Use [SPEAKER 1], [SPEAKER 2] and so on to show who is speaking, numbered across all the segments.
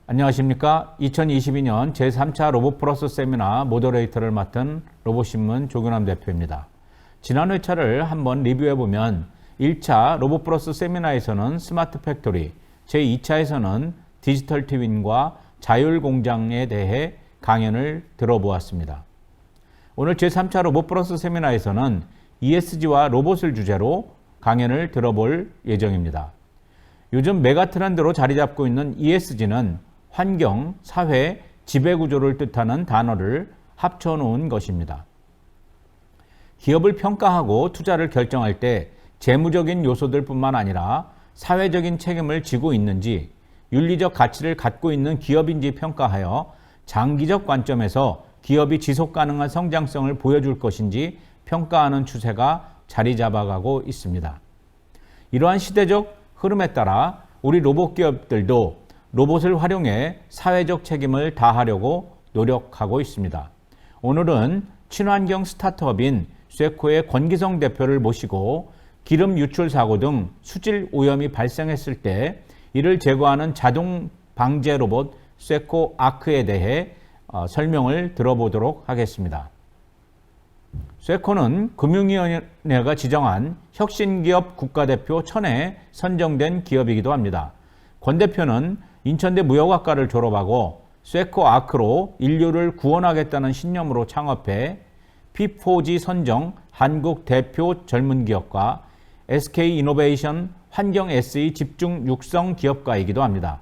[SPEAKER 1] 안녕하십니까. 2022년 제3차 로봇플러스 세미나 모더레이터를 맡은 로봇신문 조규남 대표입니다. 지난 회차를 한번 리뷰해보면 1차 로봇플러스 세미나에서는 스마트 팩토리, 제2차에서는 디지털 트윈과 자율공장에 대해 강연을 들어보았습니다. 오늘 제3차 로봇플러스 세미나에서는 ESG와 로봇을 주제로 강연을 들어볼 예정입니다. 요즘 메가 트렌드로 자리 잡고 있는 ESG는 환경, 사회, 지배구조를 뜻하는 단어를 합쳐놓은 것입니다. 기업을 평가하고 투자를 결정할 때 재무적인 요소들뿐만 아니라 사회적인 책임을 지고 있는지, 윤리적 가치를 갖고 있는 기업인지 평가하여 장기적 관점에서 기업이 지속가능한 성장성을 보여줄 것인지 평가하는 추세가 자리 잡아가고 있습니다. 이러한 시대적 흐름에 따라 우리 로봇 기업들도 로봇을 활용해 사회적 책임을 다하려고 노력하고 있습니다. 오늘은 친환경 스타트업인 쇠코의 권기성 대표를 모시고 기름 유출 사고 등 수질 오염이 발생했을 때 이를 제거하는 자동 방제 로봇 쇠코 아크에 대해 설명을 들어보도록 하겠습니다. 쇠코는 금융위원회가 지정한 혁신기업 국가대표 1000에 선정된 기업이기도 합니다. 권 대표는 인천대 무역학과를 졸업하고 쇠코 아크로 인류를 구원하겠다는 신념으로 창업해 P4G 선정 한국 대표 젊은 기업가, SK 이노베이션 환경 SE 집중 육성 기업가이기도 합니다.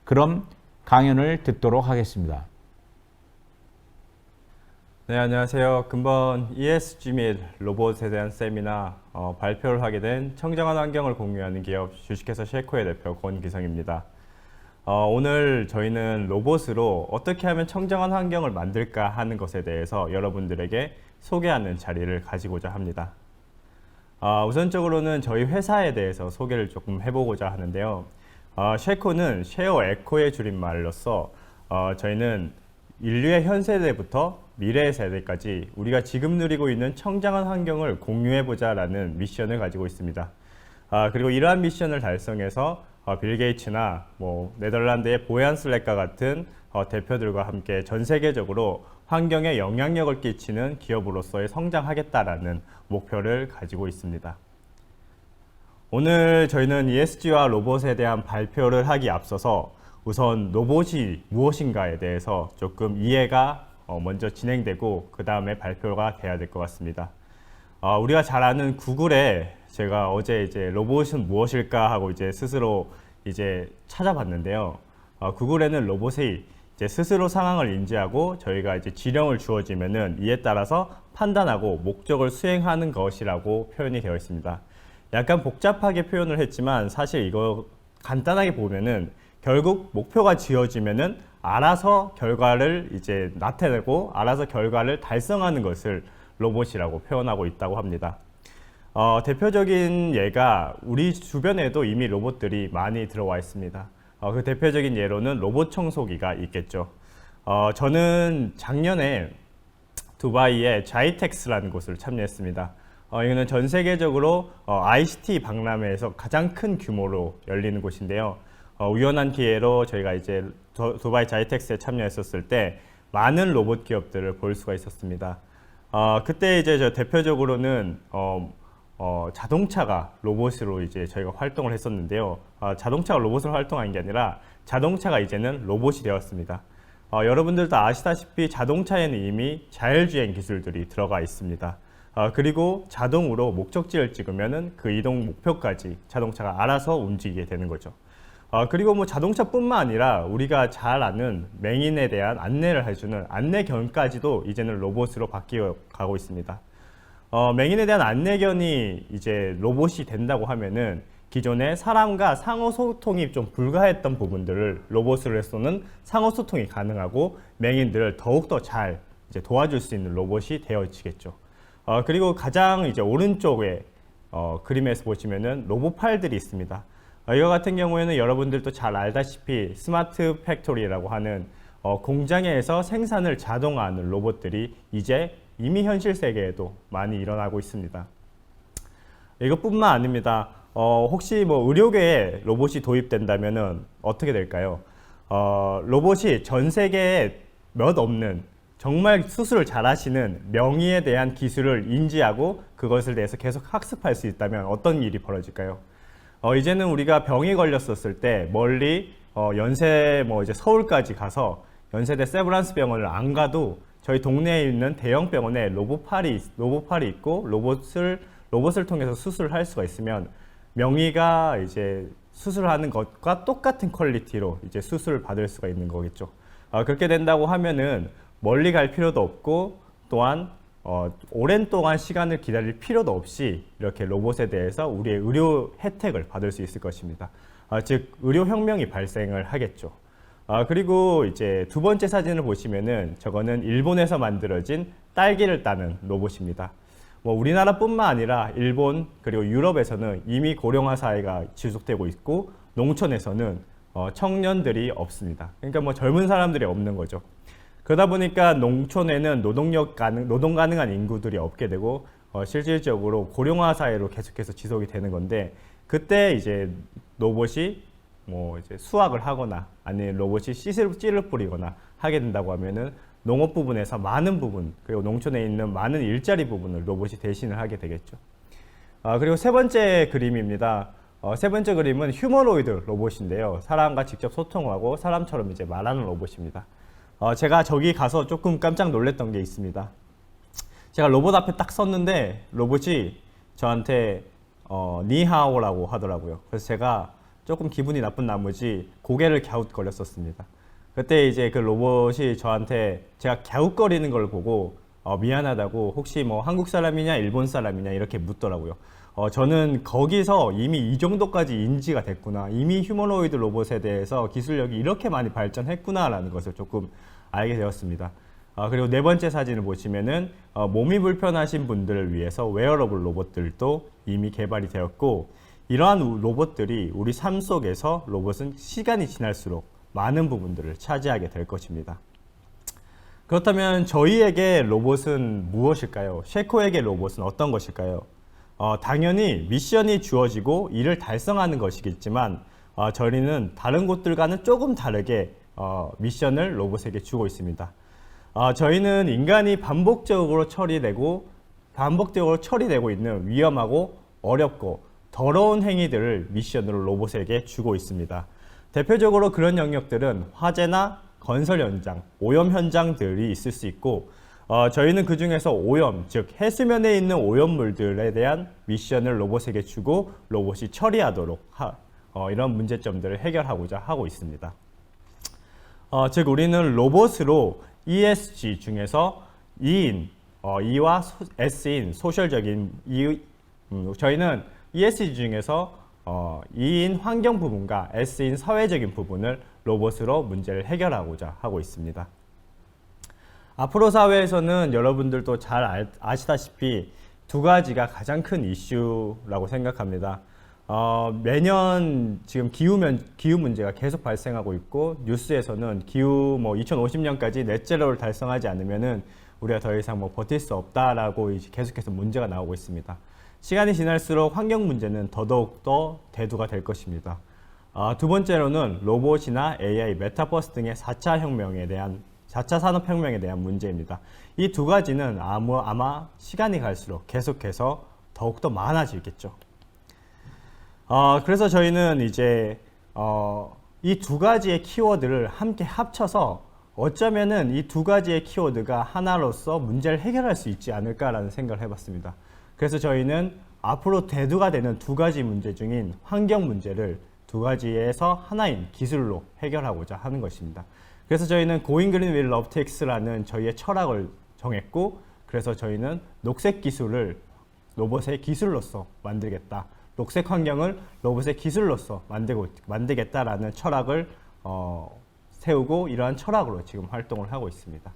[SPEAKER 1] 그럼 강연을 듣도록 하겠습니다.
[SPEAKER 2] 네, 안녕하세요. 금번 ESG 및 로봇에 대한 세미나 발표를 하게 된 청정한 환경을 공유하는 기업 주식회사 쇠코의 대표 권기성입니다. 오늘 저희는 로봇으로 어떻게 하면 청정한 환경을 만들까 하는 것에 대해서 여러분들에게 소개하는 자리를 가지고자 합니다. 우선적으로는 저희 회사에 대해서 소개를 조금 해보고자 하는데요. 쇠코는 쉐어 에코의 줄임말로서 저희는 인류의 현 세대부터 미래 세대까지 우리가 지금 누리고 있는 청정한 환경을 공유해보자 라는 미션을 가지고 있습니다. 그리고 이러한 미션을 달성해서 빌 게이츠나 네덜란드의 보얀 슬렉과 같은 대표들과 함께 전 세계적으로 환경에 영향력을 끼치는 기업으로서의 성장하겠다라는 목표를 가지고 있습니다. 오늘 저희는 ESG와 로봇에 대한 발표를 하기 앞서서 우선 로봇이 무엇인가에 대해서 조금 이해가 먼저 진행되고 그 다음에 발표가 돼야 될 것 같습니다. 우리가 잘 아는 구글에 제가 어제 이제 로봇은 무엇일까 하고 이제 스스로 이제 찾아봤는데요. 구글에는 로봇이 이제 스스로 상황을 인지하고 저희가 이제 지령을 주어지면은 이에 따라서 판단하고 목적을 수행하는 것이라고 표현이 되어 있습니다. 약간 복잡하게 표현을 했지만 사실 이거 간단하게 보면은 결국 목표가 지어지면은 알아서 결과를 이제 나타내고 알아서 결과를 달성하는 것을 로봇이라고 표현하고 있다고 합니다. 대표적인 예가 우리 주변에도 이미 로봇들이 많이 들어와 있습니다. 그 대표적인 예로는 로봇 청소기가 있겠죠. 저는 작년에 두바이의 자이텍스라는 곳을 참여했습니다. 이거는 전 세계적으로 ICT 박람회에서 가장 큰 규모로 열리는 곳인데요. 우연한 기회로 저희가 이제 두바이 자이텍스에 참여했었을 때 많은 로봇 기업들을 볼 수가 있었습니다. 그때 이제 저 대표적으로는 자동차가 로봇으로 이제 저희가 활동을 했었는데요. 자동차가 로봇으로 활동한 게 아니라 자동차가 이제는 로봇이 되었습니다. 여러분들도 아시다시피 자동차에는 이미 자율주행 기술들이 들어가 있습니다. 그리고 자동으로 목적지를 찍으면은 그 이동 목표까지 자동차가 알아서 움직이게 되는 거죠. 그리고 자동차뿐만 아니라 우리가 잘 아는 맹인에 대한 안내를 해주는 안내견까지도 이제는 로봇으로 바뀌어 가고 있습니다. 맹인에 대한 안내견이 이제 로봇이 된다고 하면은 기존에 사람과 상호소통이 좀 불가했던 부분들을 로봇으로 해서는 상호소통이 가능하고 맹인들을 더욱더 잘 이제 도와줄 수 있는 로봇이 되어지겠죠. 그리고 가장 이제 오른쪽에 그림에서 보시면은 로봇 팔들이 있습니다. 이와 같은 경우에는 여러분들도 잘 알다시피 스마트 팩토리라고 하는 공장에서 생산을 자동화하는 로봇들이 이제 이미 현실 세계에도 많이 일어나고 있습니다. 이것뿐만 아닙니다. 혹시 의료계에 로봇이 도입된다면 어떻게 될까요? 로봇이 전 세계에 몇 없는 정말 수술을 잘하시는 명의에 대한 기술을 인지하고 그것을 대해서 계속 학습할 수 있다면 어떤 일이 벌어질까요? 이제는 우리가 병이 걸렸었을 때 멀리 연세 이제 서울까지 가서 연세대 세브란스 병원을 안 가도 저희 동네에 있는 대형 병원에 로봇팔이 있고 로봇을 통해서 수술을 할 수가 있으면 명의가 이제 수술하는 것과 똑같은 퀄리티로 이제 수술을 받을 수가 있는 거겠죠. 그렇게 된다고 하면은 멀리 갈 필요도 없고 또한 오랜 동안 시간을 기다릴 필요도 없이 이렇게 로봇에 대해서 우리의 의료 혜택을 받을 수 있을 것입니다. 즉 의료 혁명이 발생을 하겠죠. 그리고 이제 두 번째 사진을 보시면은 저거는 일본에서 만들어진 딸기를 따는 로봇입니다. 우리나라뿐만 아니라 일본 그리고 유럽에서는 이미 고령화 사회가 지속되고 있고 농촌에서는 청년들이 없습니다. 그러니까 젊은 사람들이 없는 거죠. 그러다 보니까 농촌에는 노동 가능한 인구들이 없게 되고 실질적으로 고령화 사회로 계속해서 지속이 되는 건데 그때 이제 로봇이 이제 수확을 하거나 아니면 로봇이 씨를 뿌리거나 하게 된다고 하면은 농업 부분에서 많은 부분 그리고 농촌에 있는 많은 일자리 부분을 로봇이 대신을 하게 되겠죠. 그리고 세 번째 그림입니다. 세 번째 그림은 휴머노이드 로봇인데요. 사람과 직접 소통하고 사람처럼 이제 말하는 로봇입니다. 제가 저기 가서 조금 깜짝 놀랐던 게 있습니다. 제가 로봇 앞에 딱 섰는데 로봇이 저한테 니하오라고 하더라고요. 그래서 제가 조금 기분이 나쁜 나머지 고개를 갸웃거렸었습니다. 그때 이제 그 로봇이 저한테 제가 갸웃거리는 걸 보고 미안하다고 혹시 한국 사람이냐 일본 사람이냐 이렇게 묻더라고요. 저는 거기서 이미 이 정도까지 인지가 됐구나. 이미 휴머노이드 로봇에 대해서 기술력이 이렇게 많이 발전했구나라는 것을 조금 알게 되었습니다. 그리고 네 번째 사진을 보시면은 몸이 불편하신 분들을 위해서 웨어러블 로봇들도 이미 개발이 되었고 이러한 로봇들이 우리 삶 속에서 로봇은 시간이 지날수록 많은 부분들을 차지하게 될 것입니다. 그렇다면 저희에게 로봇은 무엇일까요? 쉐코에게 로봇은 어떤 것일까요? 당연히 미션이 주어지고 이를 달성하는 것이겠지만 저희는 다른 곳들과는 조금 다르게 미션을 로봇에게 주고 있습니다. 저희는 인간이 반복적으로 처리되고 있는 위험하고 어렵고 더러운 행위들을 미션으로 로봇에게 주고 있습니다. 대표적으로 그런 영역들은 화재나 건설 현장, 오염 현장들이 있을 수 있고 저희는 그 중에서 오염, 즉 해수면에 있는 오염물들에 대한 미션을 로봇에게 주고 로봇이 처리하도록 이런 문제점들을 해결하고자 하고 있습니다. 즉 우리는 로봇으로 ESG 중에서 E인, E와 S인 소셜적인 저희는 ESG 중에서 E인 환경 부분과 S인 사회적인 부분을 로봇으로 문제를 해결하고자 하고 있습니다. 앞으로 사회에서는 여러분들도 잘 아시다시피 두 가지가 가장 큰 이슈라고 생각합니다. 매년 지금 기후 문제가 계속 발생하고 있고 뉴스에서는 기후 2050년까지 넷제로를 달성하지 않으면은 우리가 더 이상 버틸 수 없다라고 이제 계속해서 문제가 나오고 있습니다. 시간이 지날수록 환경 문제는 더더욱 더 대두가 될 것입니다. 두 번째로는 로봇이나 AI, 메타버스 등의 4차 산업혁명에 대한 문제입니다. 이 두 가지는 아마 시간이 갈수록 계속해서 더욱더 많아지겠죠. 그래서 저희는 이제 이 두 가지의 키워드를 함께 합쳐서 어쩌면은 이 두 가지의 키워드가 하나로서 문제를 해결할 수 있지 않을까라는 생각을 해봤습니다. 그래서 저희는 앞으로 대두가 되는 두 가지 문제 중인 환경 문제를 두 가지에서 하나인 기술로 해결하고자 하는 것입니다. 그래서 저희는 Going Green with Robotix라는 저희의 철학을 정했고 그래서 저희는 녹색 기술을 로봇의 기술로서 만들겠다. 녹색 환경을 로봇의 기술로서 만들겠다라는 철학을 세우고 이러한 철학으로 지금 활동을 하고 있습니다.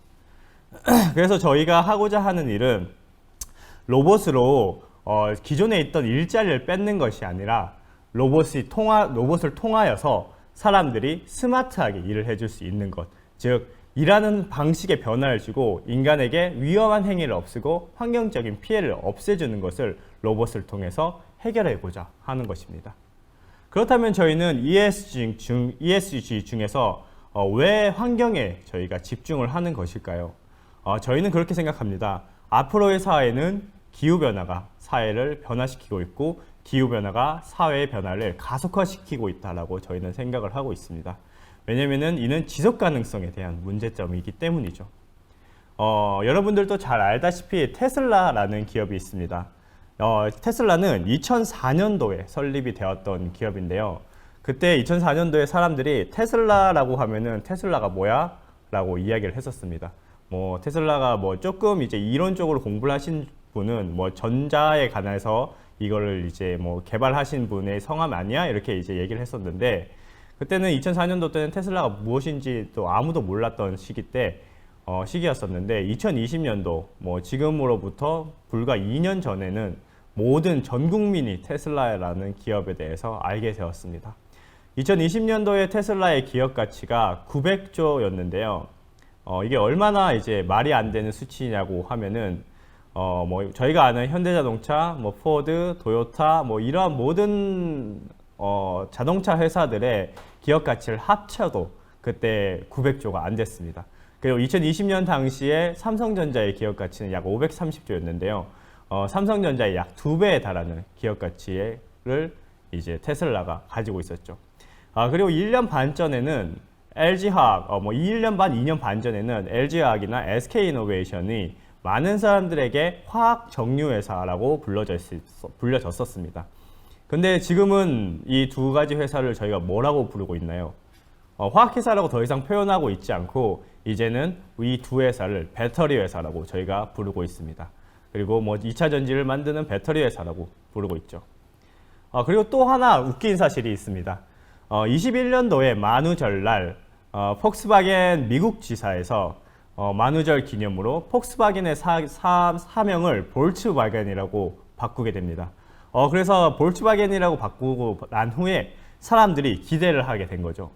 [SPEAKER 2] 그래서 저희가 하고자 하는 일은 로봇으로 기존에 있던 일자리를 뺏는 것이 아니라 로봇을 통하여서 사람들이 스마트하게 일을 해줄 수 있는 것, 즉 일하는 방식의 변화를 주고 인간에게 위험한 행위를 없애고 환경적인 피해를 없애주는 것을 로봇을 통해서 해결해보자 하는 것입니다. 그렇다면 저희는 ESG 중에서 왜 환경에 저희가 집중을 하는 것일까요? 저희는 그렇게 생각합니다. 앞으로의 사회는 기후변화가 사회를 변화시키고 있고 기후변화가 사회의 변화를 가속화시키고 있다고 저희는 생각을 하고 있습니다. 왜냐하면 이는 지속 가능성에 대한 문제점이기 때문이죠. 여러분들도 잘 알다시피 테슬라라는 기업이 있습니다. 테슬라는 2004년도에 설립이 되었던 기업인데요. 그때 2004년도에 사람들이 테슬라라고 하면은 테슬라가 뭐야? 라고 이야기를 했었습니다. 뭐 테슬라가 뭐 조금 이제 이론적으로 공부를 하신 분은 뭐 전자에 관해서 이거를 이제 뭐 개발하신 분의 성함 아니야? 이렇게 이제 얘기를 했었는데 그때는 2004년도 때는 테슬라가 무엇인지 또 아무도 몰랐던 시기였었는데 2020년도 뭐 지금으로부터 불과 2년 전에는 모든 전 국민이 테슬라라는 기업에 대해서 알게 되었습니다. 2020년도에 테슬라의 기업 가치가 900조였는데요. 이게 얼마나 이제 말이 안 되는 수치냐고 하면은 뭐 저희가 아는 현대자동차, 뭐 포드, 도요타, 뭐 이러한 모든 자동차 회사들의 기업 가치를 합쳐도 그때 900조가 안 됐습니다. 그리고 2020년 당시에 삼성전자의 기업 가치는 약 530조였는데요. 삼성전자의 약 2배에 달하는 기업 가치를 이제 테슬라가 가지고 있었죠. 그리고 1년 반 전에는 LG화학, 1년 반, 2년 반 전에는 LG화학이나 SK이노베이션이 많은 사람들에게 화학 정유 회사라고 불려졌었습니다. 근데 지금은 이 두 가지 회사를 저희가 뭐라고 부르고 있나요? 화학회사라고 더 이상 표현하고 있지 않고 이제는 이 두 회사를 배터리 회사라고 저희가 부르고 있습니다. 그리고 뭐 2차 전지를 만드는 배터리 회사라고 부르고 있죠. 그리고 또 하나 웃긴 사실이 있습니다. 21년도에 만우절날 폭스바겐 미국 지사에서 만우절 기념으로 폭스바겐의 사명을 볼츠바겐이라고 바꾸게 됩니다. 그래서 볼츠바겐이라고 바꾸고 난 후에 사람들이 기대를 하게 된 거죠.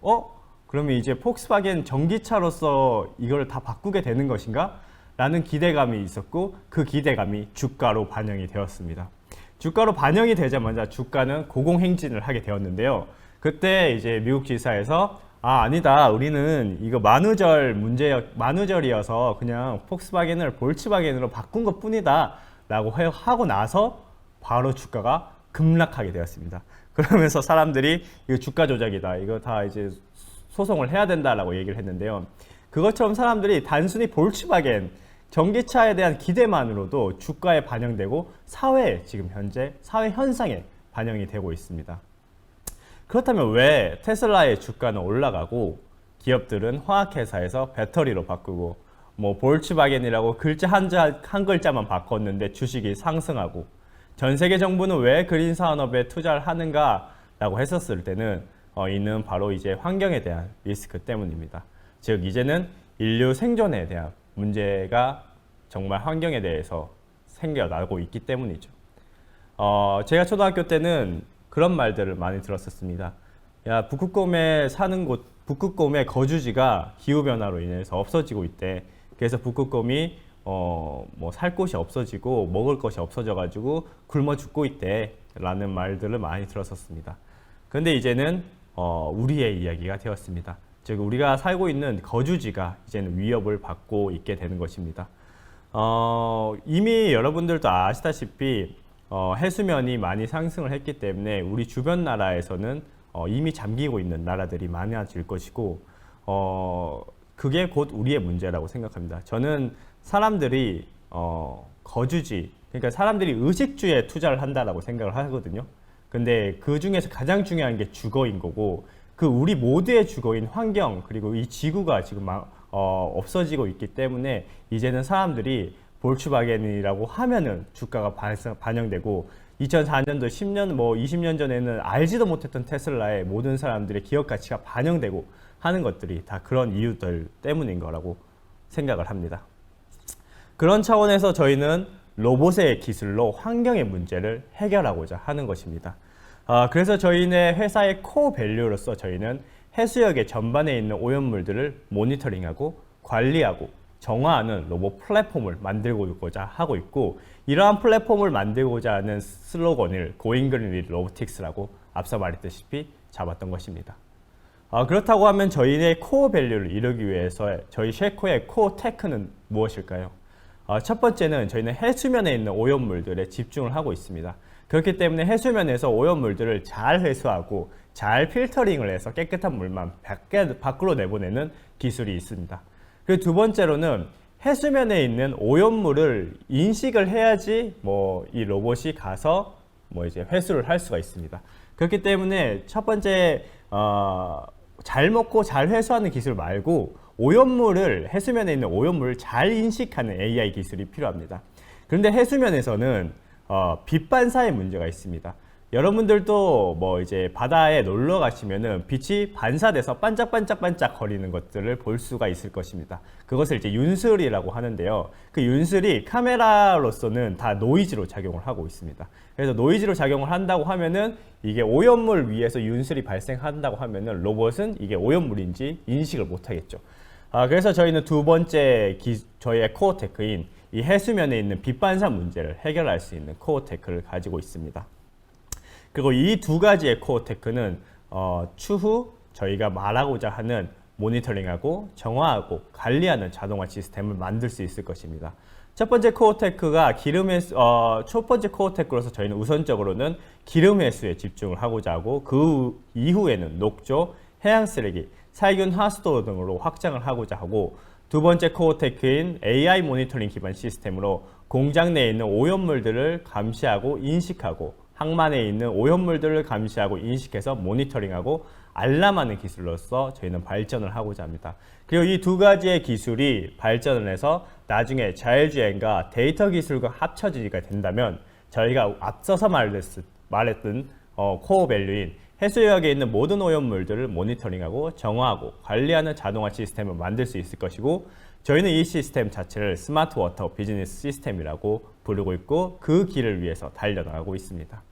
[SPEAKER 2] 그러면 이제 폭스바겐 전기차로서 이걸 다 바꾸게 되는 것인가? 라는 기대감이 있었고 그 기대감이 주가로 반영이 되었습니다. 주가로 반영이 되자마자 주가는 고공행진을 하게 되었는데요. 그때 이제 미국 지사에서 아니다. 우리는 이거 만우절이어서 그냥 폭스바겐을 볼츠바겐으로 바꾼 것 뿐이다. 라고 하고 나서 바로 주가가 급락하게 되었습니다. 그러면서 사람들이 이거 주가 조작이다. 이거 다 이제 소송을 해야 된다라고 얘기를 했는데요. 그것처럼 사람들이 단순히 볼츠바겐 전기차에 대한 기대만으로도 주가에 반영되고 지금 현재 사회 현상에 반영이 되고 있습니다. 그렇다면 왜 테슬라의 주가는 올라가고 기업들은 화학회사에서 배터리로 바꾸고 뭐 볼츠바겐이라고 글자 한 글자만 바꿨는데 주식이 상승하고 전 세계 정부는 왜 그린 산업에 투자를 하는가라고 했었을 때는 이는 바로 이제 환경에 대한 리스크 때문입니다. 즉 이제는 인류 생존에 대한 문제가 정말 환경에 대해서 생겨나고 있기 때문이죠. 제가 초등학교 때는 그런 말들을 많이 들었었습니다. 야, 북극곰의 북극곰의 거주지가 기후변화로 인해서 없어지고 있대. 그래서 북극곰이 뭐 살 곳이 없어지고 먹을 것이 없어져가지고 굶어 죽고 있대. 라는 말들을 많이 들었었습니다. 그런데 이제는 우리의 이야기가 되었습니다. 즉 우리가 살고 있는 거주지가 이제는 위협을 받고 있게 되는 것입니다. 이미 여러분들도 아시다시피 해수면이 많이 상승을 했기 때문에 우리 주변 나라에서는 이미 잠기고 있는 나라들이 많아질 것이고 그게 곧 우리의 문제라고 생각합니다. 저는 사람들이 거주지, 그러니까 사람들이 의식주에 투자를 한다라고 생각을 하거든요. 근데 그 중에서 가장 중요한 게 주거인 거고 그 우리 모두의 주거인 환경 그리고 이 지구가 지금 없어지고 있기 때문에 이제는 사람들이 볼츠바겐이라고 하면은 주가가 반영되고 2004년도 10년 뭐 20년 전에는 알지도 못했던 테슬라의 모든 사람들의 기업 가치가 반영되고 하는 것들이 다 그런 이유들 때문인 거라고 생각을 합니다. 그런 차원에서 저희는 로봇의 기술로 환경의 문제를 해결하고자 하는 것입니다. 그래서 저희네 회사의 코어 밸류로서 저희는 해수역의 전반에 있는 오염물들을 모니터링하고 관리하고 정화하는 로봇 플랫폼을 만들고자 하고 있고 이러한 플랫폼을 만들고자 하는 슬로건을 Going Green with Robotics라고 앞서 말했다시피 잡았던 것입니다. 그렇다고 하면 저희의 코어 밸류를 이루기 위해서 저희 쉐코의 코어 테크는 무엇일까요? 첫 번째는 저희는 해수면에 있는 오염물들에 집중을 하고 있습니다. 그렇기 때문에 해수면에서 오염물들을 잘 회수하고 잘 필터링을 해서 깨끗한 물만 밖으로 내보내는 기술이 있습니다. 그리고 두 번째로는 해수면에 있는 오염물을 인식을 해야지 이 로봇이 가서 이제 회수를 할 수가 있습니다. 그렇기 때문에 첫 번째 잘 먹고 잘 회수하는 기술 말고 해수면에 있는 오염물을 잘 인식하는 AI 기술이 필요합니다. 그런데 해수면에서는 빛 반사의 문제가 있습니다. 여러분들도 이제 바다에 놀러 가시면은 빛이 반사돼서 반짝반짝반짝 거리는 것들을 볼 수가 있을 것입니다. 그것을 이제 윤슬이라고 하는데요. 그 윤슬이 카메라로서는 다 노이즈로 작용을 하고 있습니다. 그래서 노이즈로 작용을 한다고 하면은 이게 오염물 위에서 윤슬이 발생한다고 하면은 로봇은 이게 오염물인지 인식을 못 하겠죠. 그래서 저희는 두 번째 저희의 코어 테크인 이 해수면에 있는 빛 반사 문제를 해결할 수 있는 코어 테크를 가지고 있습니다. 그리고 이 두 가지의 코어 테크는 추후 저희가 말하고자 하는 모니터링하고 정화하고 관리하는 자동화 시스템을 만들 수 있을 것입니다. 첫 번째 코어 테크가 첫 번째 코어 테크로서 저희는 우선적으로는 기름 회수에 집중을 하고자 하고 그 이후에는 녹조, 해양 쓰레기, 살균 하수도 등으로 확장을 하고자 하고 두 번째 코어 테크인 AI 모니터링 기반 시스템으로 공장 내에 있는 오염물들을 감시하고 인식하고 항만에 있는 오염물들을 감시하고 인식해서 모니터링하고 알람하는 기술로서 저희는 발전을 하고자 합니다. 그리고 이 두 가지의 기술이 발전을 해서 나중에 자율주행과 데이터 기술과 합쳐지게 된다면 저희가 앞서서 말했던 코어 밸류인 해수역에 있는 모든 오염물들을 모니터링하고 정화하고 관리하는 자동화 시스템을 만들 수 있을 것이고 저희는 이 시스템 자체를 스마트 워터 비즈니스 시스템이라고 부르고 있고 그 길을 위해서 달려나가고 있습니다.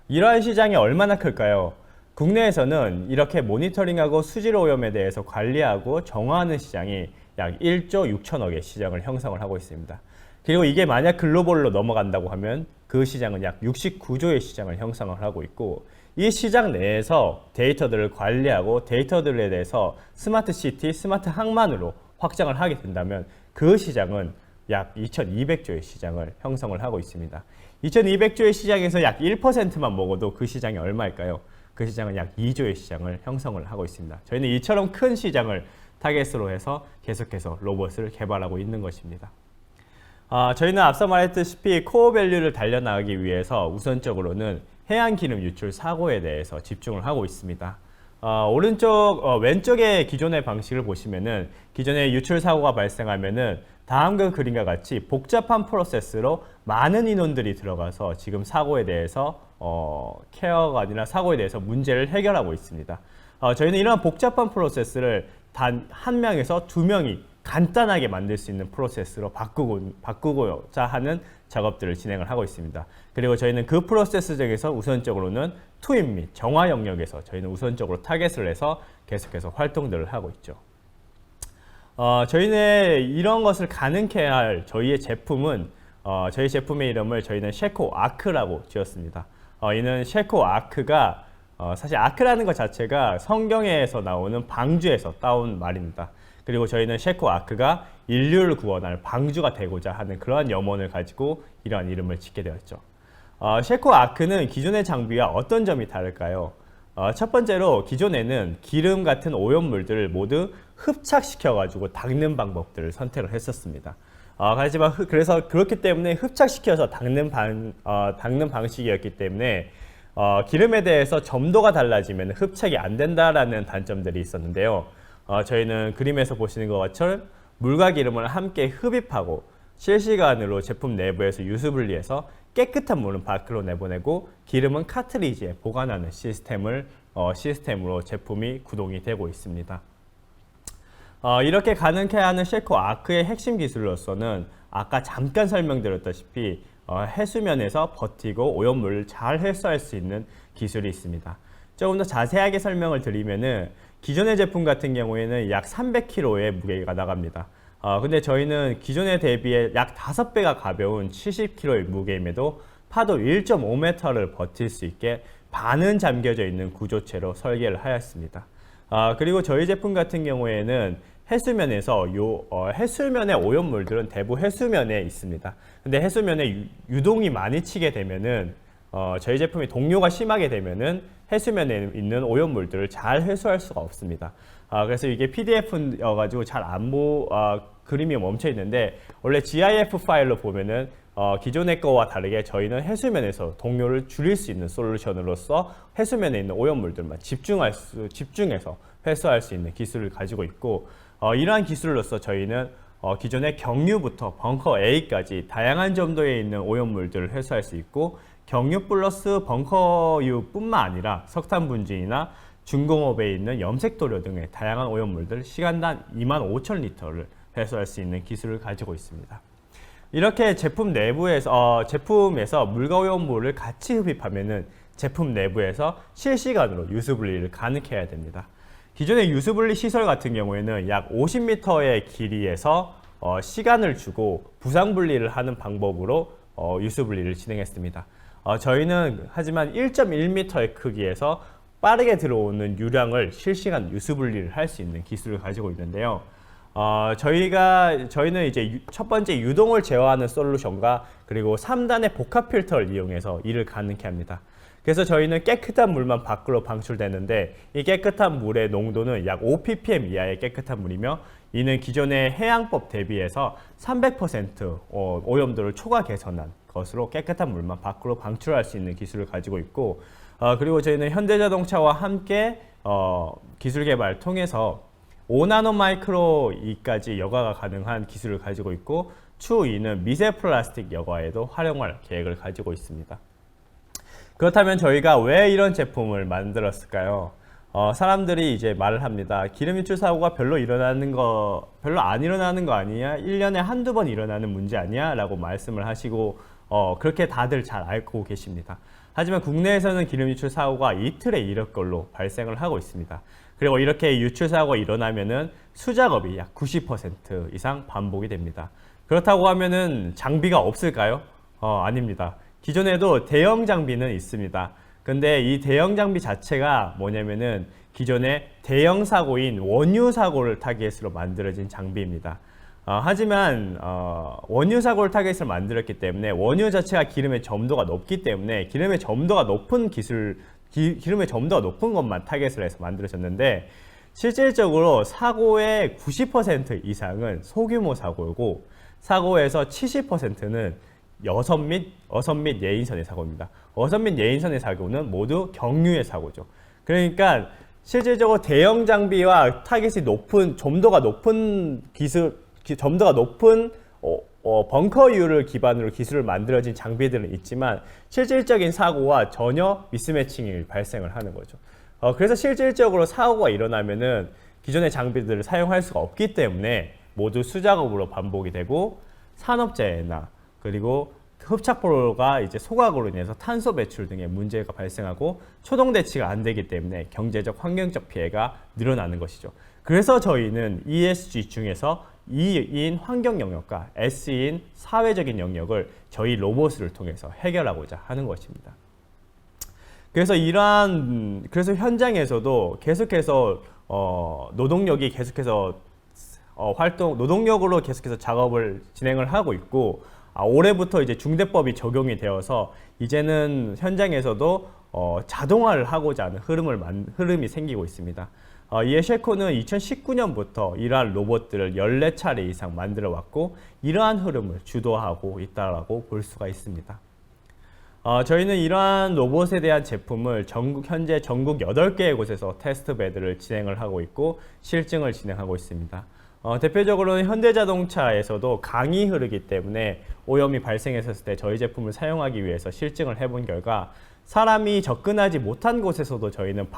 [SPEAKER 2] 이러한 시장이 얼마나 클까요? 국내에서는 이렇게 모니터링하고 수질 오염에 대해서 관리하고 정화하는 시장이 약 1조 6천억의 시장을 형성을 하고 있습니다. 그리고 이게 만약 글로벌로 넘어간다고 하면 그 시장은 약 69조의 시장을 형성을 하고 있고 이 시장 내에서 데이터들을 관리하고 데이터들에 대해서 스마트 시티, 스마트 항만으로 확장을 하게 된다면 그 시장은 약 2200조의 시장을 형성을 하고 있습니다. 2200조의 시장에서 약 1%만 먹어도 그 시장이 얼마일까요? 그 시장은 약 2조의 시장을 형성을 하고 있습니다. 저희는 이처럼 큰 시장을 타겟으로 해서 계속해서 로봇을 개발하고 있는 것입니다. 저희는 앞서 말했다시피 코어 밸류를 달려나가기 위해서 우선적으로는 해양기름 유출 사고에 대해서 집중을 하고 있습니다. 왼쪽의 기존의 방식을 보시면은 기존의 유출 사고가 발생하면은 다음과 그림과 같이 복잡한 프로세스로 많은 인원들이 들어가서 지금 사고에 대해서 케어가 아니라 사고에 대해서 문제를 해결하고 있습니다. 저희는 이런 복잡한 프로세스를 단 한 명에서 두 명이 간단하게 만들 수 있는 프로세스로 바꾸고자 하는 작업들을 진행을 하고 있습니다. 그리고 저희는 그 프로세스 중에서 우선적으로는 투입 및 정화 영역에서 저희는 우선적으로 타겟을 해서 계속해서 활동들을 하고 있죠. 저희는 이런 것을 가능케 할 저희의 제품은 저희 제품의 이름을 저희는 쉐코 아크라고 지었습니다. 이는 쉐코 아크가 사실 아크라는 것 자체가 성경에서 나오는 방주에서 따온 말입니다. 그리고 저희는 쉐코 아크가 인류를 구원할 방주가 되고자 하는 그러한 염원을 가지고 이러한 이름을 짓게 되었죠. 쉐코 아크는 기존의 장비와 어떤 점이 다를까요? 첫 번째로 기존에는 기름 같은 오염물들을 모두 흡착시켜 가지고 닦는 방법들을 선택을 했었습니다. 하지만 그래서 그렇기 때문에 흡착시켜서 닦는 방식이었기 때문에 기름에 대해서 점도가 달라지면 흡착이 안 된다라는 단점들이 있었는데요. 저희는 그림에서 보시는 것처럼 물과 기름을 함께 흡입하고 실시간으로 제품 내부에서 유수분리해서 깨끗한 물은 밖으로 내보내고 기름은 카트리지에 보관하는 시스템으로 제품이 구동이 되고 있습니다. 이렇게 가능케 하는 쉐코 아크의 핵심 기술로서는 아까 잠깐 설명드렸다시피 해수면에서 버티고 오염물을 잘 회수할 수 있는 기술이 있습니다. 조금 더 자세하게 설명을 드리면은 기존의 제품 같은 경우에는 약 300kg의 무게가 나갑니다. 근데 저희는 기존에 대비해 약 5배가 가벼운 70kg의 무게임에도 파도 1.5m를 버틸 수 있게 반은 잠겨져 있는 구조체로 설계를 하였습니다. 그리고 저희 제품 같은 경우에는 해수면에서 해수면의 오염물들은 대부분 해수면에 있습니다. 근데 해수면에 유동이 많이 치게 되면은 저희 제품이 동료가 심하게 되면은 해수면에 있는 오염물들을 잘 회수할 수가 없습니다. 그래서 이게 PDF여가지고 잘 그림이 멈춰 있는데 원래 GIF 파일로 보면은 기존의 거와 다르게 저희는 해수면에서 동료를 줄일 수 있는 솔루션으로서 해수면에 있는 오염물들만 집중해서 회수할 수 있는 기술을 가지고 있고 이러한 기술로서 저희는 기존의 경유부터 벙커 A까지 다양한 점도에 있는 오염물들을 회수할 수 있고 경유 플러스 벙커유뿐만 아니라 석탄 분진이나 중공업에 있는 염색도료 등의 다양한 오염물들 시간당 25,000리터를 회수할 수 있는 기술을 가지고 있습니다. 이렇게 제품에서 물과 오염물을 같이 흡입하면은 제품 내부에서 실시간으로 유수분리를 가능해야 됩니다. 기존의 유수분리 시설 같은 경우에는 약 50m의 길이에서 시간을 주고 부상분리를 하는 방법으로 유수분리를 진행했습니다. 저희는 하지만 1.1m의 크기에서 빠르게 들어오는 유량을 실시간 유수분리를 할 수 있는 기술을 가지고 있는데요. 저희는 이제 첫 번째 유동을 제어하는 솔루션과 그리고 3단의 복합 필터를 이용해서 이를 가능케 합니다. 그래서 저희는 깨끗한 물만 밖으로 방출되는데 이 깨끗한 물의 농도는 약 5ppm 이하의 깨끗한 물이며 이는 기존의 해양법 대비해서 300% 오염도를 초과 개선한 것으로 깨끗한 물만 밖으로 방출할 수 있는 기술을 가지고 있고 그리고 저희는 현대자동차와 함께 기술 개발을 통해서 5나노마이크로이까지 여과가 가능한 기술을 가지고 있고 추후 이는 미세 플라스틱 여과에도 활용할 계획을 가지고 있습니다. 그렇다면 저희가 왜 이런 제품을 만들었을까요? 사람들이 이제 말을 합니다. 기름 유출 사고가 별로 안 일어나는 거 아니냐? 1년에 한두 번 일어나는 문제 아니야? 라고 말씀을 하시고 그렇게 다들 잘 알고 계십니다. 하지만 국내에서는 기름 유출 사고가 이틀에 1억 건로 발생을 하고 있습니다. 그리고 이렇게 유출 사고가 일어나면은 수작업이 약 90% 이상 반복이 됩니다. 그렇다고 하면은 장비가 없을까요? 아닙니다. 기존에도 대형 장비는 있습니다. 근데 이 대형 장비 자체가 뭐냐면은 기존의 대형 사고인 원유 사고를 타깃으로 만들어진 장비입니다. 하지만 원유 사고를 타깃으로 만들었기 때문에 원유 자체가 기름의 점도가 높기 때문에 기름의 점도가 높은 것만 타깃으로 해서 만들어졌는데 실질적으로 사고의 90% 이상은 소규모 사고이고 사고에서 70%는 어선 및 예인선의 사고입니다. 어선 및 예인선의 사고는 모두 경유의 사고죠. 그러니까 실질적으로 대형 장비와 타깃이 높은 점도가 높은 벙커유를 기반으로 기술을 만들어진 장비들은 있지만 실질적인 사고와 전혀 미스매칭이 발생을 하는 거죠. 그래서 실질적으로 사고가 일어나면은 기존의 장비들을 사용할 수가 없기 때문에 모두 수작업으로 반복이 되고 산업재해나 그리고 흡착포로가 이제 소각으로 인해서 탄소 배출 등의 문제가 발생하고 초동 대치가 안 되기 때문에 경제적 환경적 피해가 늘어나는 것이죠. 그래서 저희는 ESG 중에서 E인 환경 영역과 S인 사회적인 영역을 저희 로봇을 통해서 해결하고자 하는 것입니다. 그래서 현장에서도 계속해서 노동력이 계속해서 노동력으로 계속해서 작업을 진행을 하고 있고 올해부터 이제 중대법이 적용이 되어서 이제는 현장에서도 자동화를 하고자 하는 흐름이 생기고 있습니다. 이에 쉘코는 2019년부터 이러한 로봇들을 14차례 이상 만들어 왔고 이러한 흐름을 주도하고 있다고 볼 수가 있습니다. 저희는 이러한 로봇에 대한 제품을 현재 전국 8개의 곳에서 테스트 베드를 진행을 하고 있고 실증을 진행하고 있습니다. 대표적으로는 현대자동차에서도 강이 흐르기 때문에 오염이 발생했을 때 저희 제품을 사용하기 위해서 실증을 해본 결과 사람이 접근하지 못한 곳에서도 저희는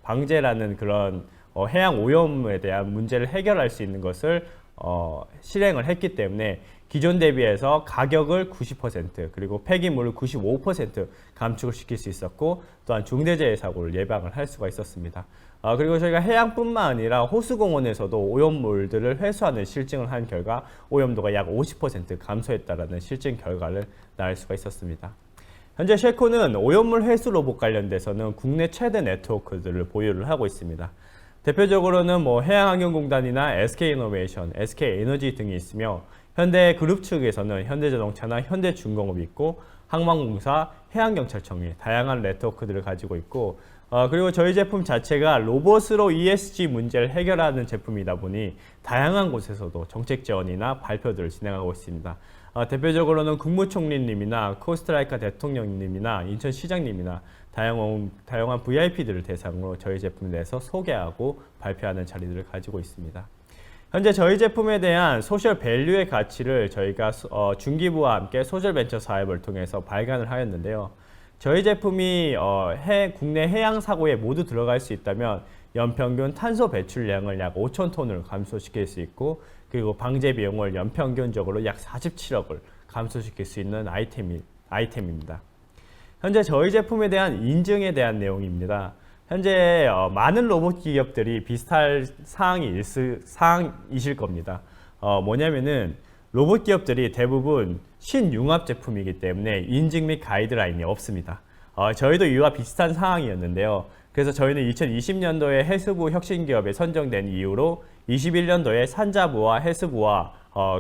[SPEAKER 2] 방제라는 그런 해양 오염에 대한 문제를 해결할 수 있는 것을 실행을 했기 때문에 기존 대비해서 가격을 90% 그리고 폐기물을 95% 감축을 시킬 수 있었고 또한 중대재해 사고를 예방을 할 수가 있었습니다. 그리고 저희가 해양뿐만 아니라 호수공원에서도 오염물들을 회수하는 실증을 한 결과 오염도가 약 50% 감소했다라는 실증 결과를 낳을 수가 있었습니다. 현재 쉘코는 오염물 회수 로봇 관련돼서는 국내 최대 네트워크들을 보유를 하고 있습니다. 대표적으로는 해양환경공단이나 SK이노베이션, SK에너지 등이 있으며 현대그룹 측에서는 현대자동차나 현대중공업이 있고 항만공사, 해양경찰청이 다양한 네트워크들을 가지고 있고 그리고 저희 제품 자체가 로봇으로 ESG 문제를 해결하는 제품이다 보니 다양한 곳에서도 정책 지원이나 발표들을 진행하고 있습니다. 대표적으로는 국무총리님이나 코스트라이카 대통령님이나 인천시장님이나 다양한 VIP들을 대상으로 저희 제품에 대해서 소개하고 발표하는 자리들을 가지고 있습니다. 현재 저희 제품에 대한 소셜 밸류의 가치를 저희가 중기부와 함께 소셜 벤처 사업을 통해서 발간을 하였는데요. 저희 제품이 국내 해양 사고에 모두 들어갈 수 있다면 연평균 탄소 배출량을 약 5,000톤을 감소시킬 수 있고 그리고 방제 비용을 연평균적으로 약 47억을 감소시킬 수 있는 아이템입니다. 현재 저희 제품에 대한 인증에 대한 내용입니다. 현재 많은 로봇 기업들이 비슷할 사항이실 겁니다. 뭐냐면은 로봇 기업들이 대부분 신융합 제품이기 때문에 인증 및 가이드라인이 없습니다. 저희도 이와 비슷한 상황이었는데요. 그래서 저희는 2020년도에 해수부 혁신기업에 선정된 이후로 21년도에 산자부와 해수부와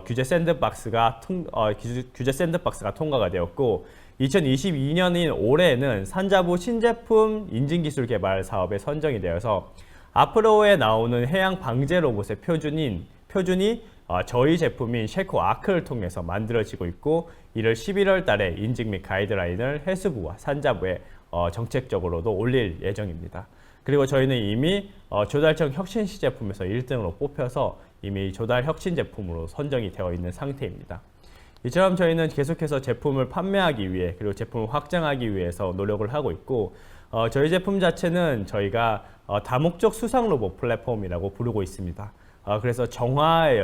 [SPEAKER 2] 규제 샌드박스가 통과가 되었고 2022년인 올해는 산자부 신제품 인증기술 개발 사업에 선정이 되어서 앞으로에 나오는 해양 방제 로봇의 표준이 저희 제품인 쉘코 아크를 통해서 만들어지고 있고 이를 11월 달에 인증 및 가이드라인을 해수부와 산자부에 정책적으로도 올릴 예정입니다. 그리고 저희는 이미 조달청 혁신시 제품에서 1등으로 뽑혀서 이미 조달 혁신 제품으로 선정이 되어 있는 상태입니다. 이처럼 저희는 계속해서 제품을 판매하기 위해 그리고 제품을 확장하기 위해서 노력을 하고 있고 저희 제품 자체는 저희가 다목적 수상 로봇 플랫폼이라고 부르고 있습니다. 그래서 정화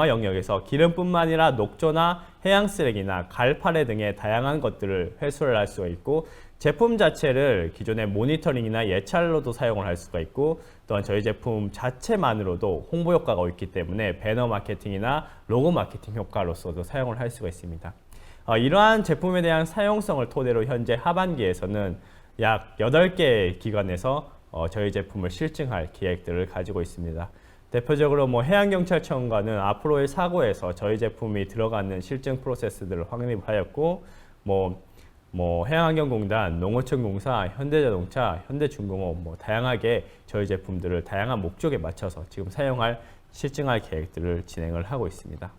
[SPEAKER 2] 영역에서 기름뿐만 아니라 녹조나 해양 쓰레기나 갈파래 등의 다양한 것들을 회수를 할 수가 있고 제품 자체를 기존의 모니터링이나 예찰로도 사용을 할 수가 있고 또한 저희 제품 자체만으로도 홍보 효과가 있기 때문에 배너 마케팅이나 로고 마케팅 효과로서도 사용을 할 수가 있습니다. 이러한 제품에 대한 사용성을 토대로 현재 하반기에서는 약 8개 기관에서 저희 제품을 실증할 계획들을 가지고 있습니다. 대표적으로 해양경찰청과는 앞으로의 사고에서 저희 제품이 들어가는 실증 프로세스들을 확립하였고 해양환경공단, 농어촌공사, 현대자동차, 현대중공업 다양하게 저희 제품들을 다양한 목적에 맞춰서 지금 실증할 계획들을 진행을 하고 있습니다.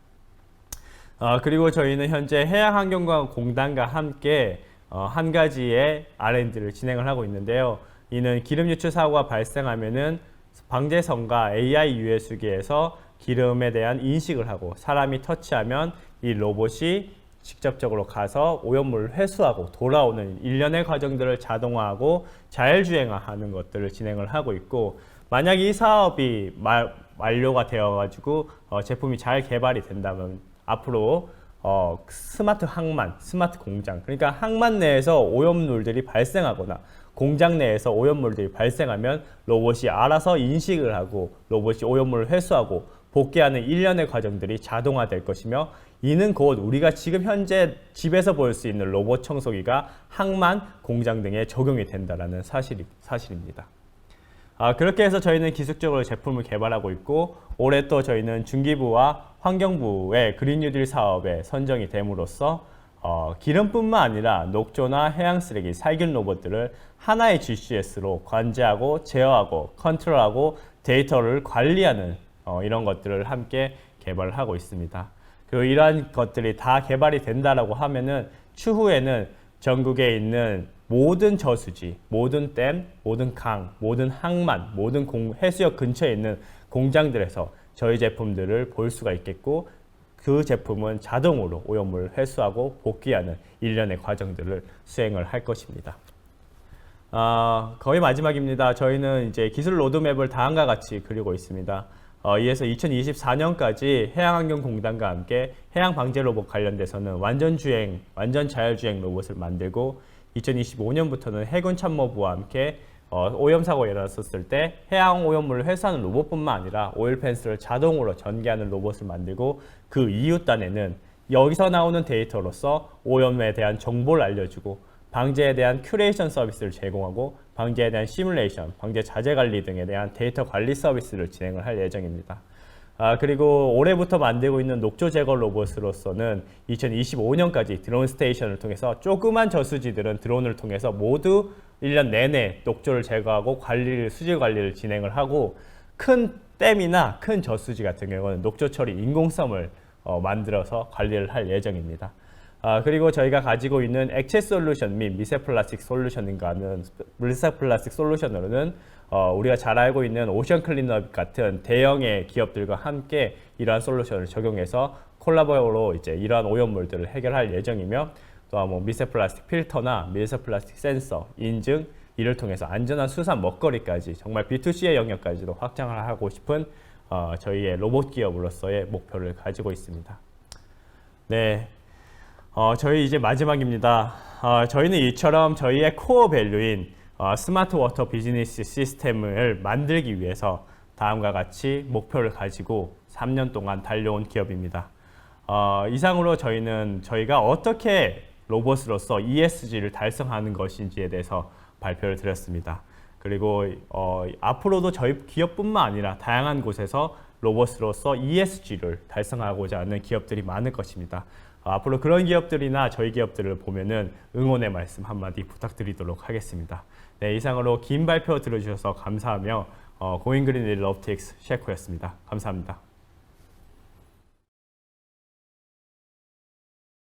[SPEAKER 2] 그리고 저희는 현재 해양환경공단과 함께 한 가지의 R&D를 진행을 하고 있는데요. 이는 기름 유출 사고가 발생하면은 방제선과 AI 유해수기에서 기름에 대한 인식을 하고 사람이 터치하면 이 로봇이 직접적으로 가서 오염물을 회수하고 돌아오는 일련의 과정들을 자동화하고 자율주행화하는 것들을 진행을 하고 있고 만약 이 사업이 완료가 되어가지고 제품이 잘 개발이 된다면 앞으로 스마트 항만, 스마트 공장 그러니까 항만 내에서 오염물들이 발생하거나 공장 내에서 오염물들이 발생하면 로봇이 알아서 인식을 하고 로봇이 오염물을 회수하고 복귀하는 일련의 과정들이 자동화될 것이며 이는 곧 우리가 지금 현재 집에서 볼 수 있는 로봇 청소기가 항만, 공장 등에 적용이 된다는 사실입니다. 그렇게 해서 저희는 기술적으로 제품을 개발하고 있고 올해 또 저희는 중기부와 환경부의 그린 뉴딜 사업에 선정이 됨으로써 기름뿐만 아니라 녹조나 해양 쓰레기, 살균 로봇들을 하나의 GCS로 관제하고 제어하고 컨트롤하고 데이터를 관리하는 이런 것들을 함께 개발을 하고 있습니다. 그리고 이러한 것들이 다 개발이 된다라고 하면은 추후에는 전국에 있는 모든 저수지, 모든 댐, 모든 강, 모든 항만, 모든 해수역 근처에 있는 공장들에서 저희 제품들을 볼 수가 있겠고 그 제품은 자동으로 오염물을 회수하고 복귀하는 일련의 과정들을 수행을 할 것입니다. 거의 마지막입니다. 저희는 이제 기술 로드맵을 다음과 같이 그리고 있습니다. 이에서 2024년까지 해양환경공단과 함께 해양 방제 로봇 관련돼서는 완전 자율주행 로봇을 만들고 2025년부터는 해군 참모부와 함께 오염 사고가 일어났을 때 해양 오염물을 회수하는 로봇뿐만 아니라 오일 펜스를 자동으로 전개하는 로봇을 만들고 그 이후 단에는 여기서 나오는 데이터로서 오염에 대한 정보를 알려주고 방제에 대한 큐레이션 서비스를 제공하고 방제에 대한 시뮬레이션, 방제 자재 관리 등에 대한 데이터 관리 서비스를 진행을 할 예정입니다. 그리고 올해부터 만들고 있는 녹조 제거 로봇으로서는 2025년까지 드론 스테이션을 통해서 조그만 저수지들은 드론을 통해서 모두 1년 내내 녹조를 제거하고 수질 관리를 진행을 하고 큰 댐이나 큰 저수지 같은 경우는 녹조 처리 인공섬을 만들어서 관리를 할 예정입니다. 그리고 저희가 가지고 있는 액체 솔루션 및 미세 플라스틱 솔루션으로는 우리가 잘 알고 있는 오션 클린업 같은 대형의 기업들과 함께 이러한 솔루션을 적용해서 콜라보로 이제 이러한 오염물들을 해결할 예정이며 또 뭐 미세 플라스틱 필터나 미세 플라스틱 센서 인증 이를 통해서 안전한 수산 먹거리까지 정말 B2C의 영역까지도 확장을 하고 싶은 저희의 로봇 기업으로서의 목표를 가지고 있습니다. 네. 저희 이제 마지막입니다. 저희는 이처럼 저희의 코어 밸류인 스마트 워터 비즈니스 시스템을 만들기 위해서 다음과 같이 목표를 가지고 3년 동안 달려온 기업입니다. 이상으로 저희가 어떻게 로봇으로서 ESG를 달성하는 것인지에 대해서 발표를 드렸습니다. 그리고 앞으로도 저희 기업뿐만 아니라 다양한 곳에서 로봇으로서 ESG를 달성하고자 하는 기업들이 많을 것입니다. 앞으로 그런 기업들이나 저희 기업들을 보면은 응원의 말씀 한마디 부탁드리도록 하겠습니다. 네, 이상으로 긴 발표 들어주셔서 감사하며 고잉그린 릴러브틱스 셰코였습니다. 감사합니다.